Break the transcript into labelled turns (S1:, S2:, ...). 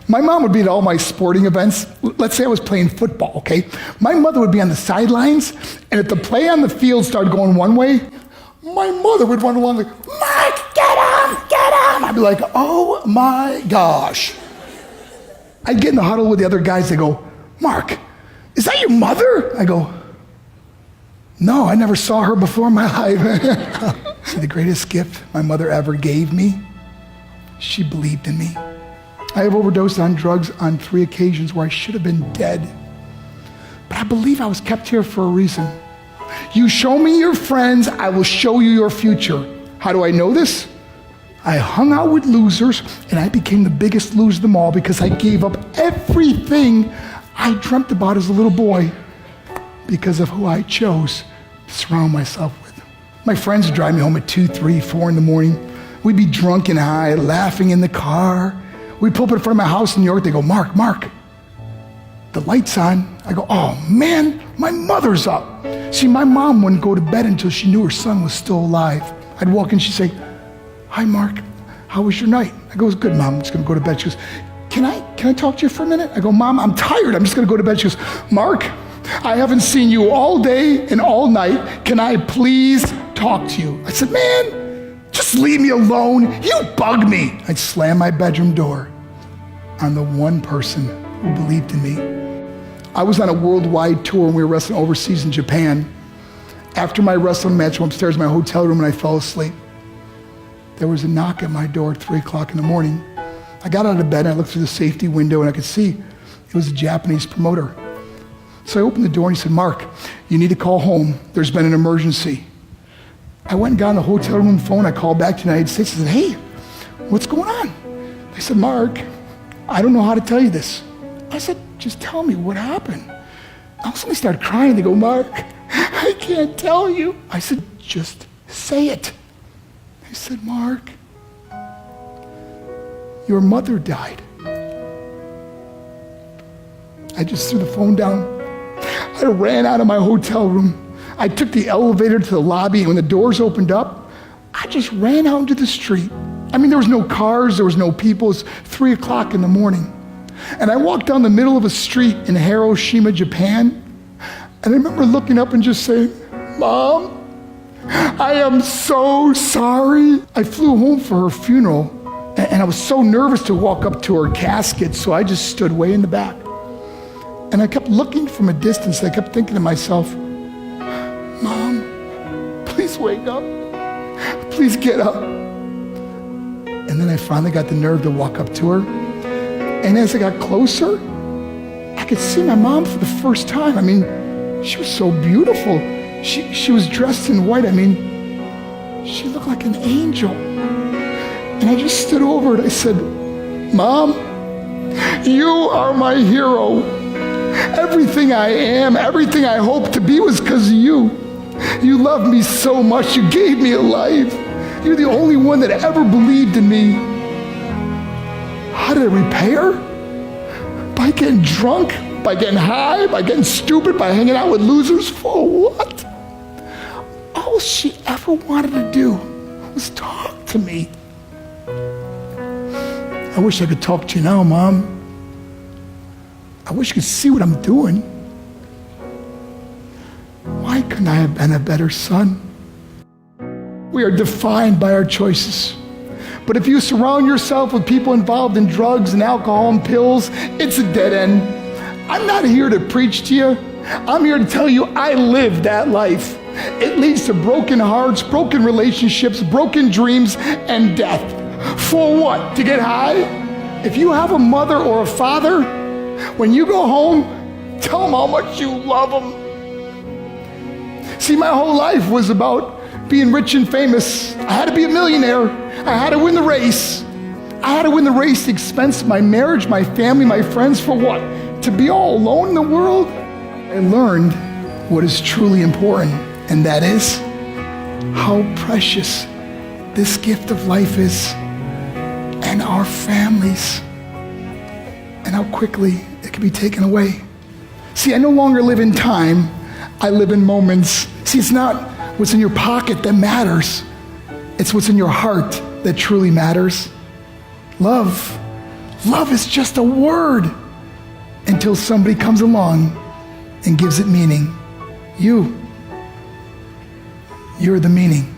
S1: My mom would be at all my sporting events. Let's say I was playing football, okay? My mother would be on the sidelines, and if the play on the field started going one way, my mother would run along like, Mark, get him, get him. I'd be like, oh my gosh. I'd get in the huddle with the other guys. They go, Mark, is that your mother? I go, no, I never saw her before in my life. See, the greatest gift my mother ever gave me, she believed in me. I have overdosed on drugs on 3 occasions where I should have been dead. But I believe I was kept here for a reason. You show me your friends, I will show you your future. How do I know this? I hung out with losers, and I became the biggest loser of them all because I gave up everything I dreamt about as a little boy because of who I chose to surround myself with. My friends would drive me home at 2, 3, 4 in the morning. We'd be drunk and high, laughing in the car. We'd pull up in front of my house in New York. They go, Mark, the light's on. I go, oh man, my mother's up. See, my mom wouldn't go to bed until she knew her son was still alive. I'd walk in, she'd say, hi, Mark, how was your night? I go, it was good, Mom, I'm just gonna go to bed. She goes, can I talk to you for a minute? I go, Mom, I'm tired, I'm just gonna go to bed. She goes, Mark, I haven't seen you all day and all night. Can I please talk to you? I said, man, just leave me alone. You bug me. I'd slam my bedroom door on the one person who believed in me. I was on a worldwide tour and we were wrestling overseas in Japan. After my wrestling match, I went upstairs in my hotel room and I fell asleep. There was a knock at my door at 3 o'clock in the morning. I got out of bed and I looked through the safety window and I could see it was a Japanese promoter. So I opened the door and he said, Mark, you need to call home. There's been an emergency. I went and got on the hotel room phone. I called back to the United States. I said, hey, what's going on? They said, Mark, I don't know how to tell you this. I said, just tell me what happened. All of a sudden they started crying. They go, Mark, I can't tell you. I said, just say it. They said, Mark, your mother died. I just threw the phone down. I ran out of my hotel room. I took the elevator to the lobby, and when the doors opened up, I just ran out into the street. I mean, there was no cars, there was no people. It was 3 o'clock in the morning. And I walked down the middle of a street in Hiroshima, Japan, and I remember looking up and just saying, Mom, I am so sorry. I flew home for her funeral, and I was so nervous to walk up to her casket, so I just stood way in the back. And I kept looking from a distance. I kept thinking to myself, Mom, please wake up. Please get up. And then I finally got the nerve to walk up to her. And as I got closer, I could see my mom for the first time. I mean, she was so beautiful. She was dressed in white. I mean, she looked like an angel. And I just stood over it. I said, Mom, you are my hero. Everything I am, everything I hope to be was because of you. You loved me so much. You gave me a life. You're the only one that ever believed in me. How did I repay her? By getting drunk, by getting high, by getting stupid, by hanging out with losers? For what? All she ever wanted to do was talk to me. I wish I could talk to you now, Mom. I wish you could see what I'm doing. Why couldn't I have been a better son? We are defined by our choices. But if you surround yourself with people involved in drugs and alcohol and pills, it's a dead end. I'm not here to preach to you. I'm here to tell you I lived that life. It leads to broken hearts, broken relationships, broken dreams, and death. For what? To get high? If you have a mother or a father, when you go home, tell them how much you love them. See, my whole life was about being rich and famous. I had to be a millionaire. I had to win the race. I had to win the race at the expense of my marriage, my family, my friends. For what? To be all alone in the world? I learned what is truly important, and that is how precious this gift of life is, and our families, and how quickly it can be taken away. See, I no longer live in time, I live in moments. See, it's not what's in your pocket that matters, it's what's in your heart that truly matters. Love Love is just a word until somebody comes along and gives it meaning. You're the meaning.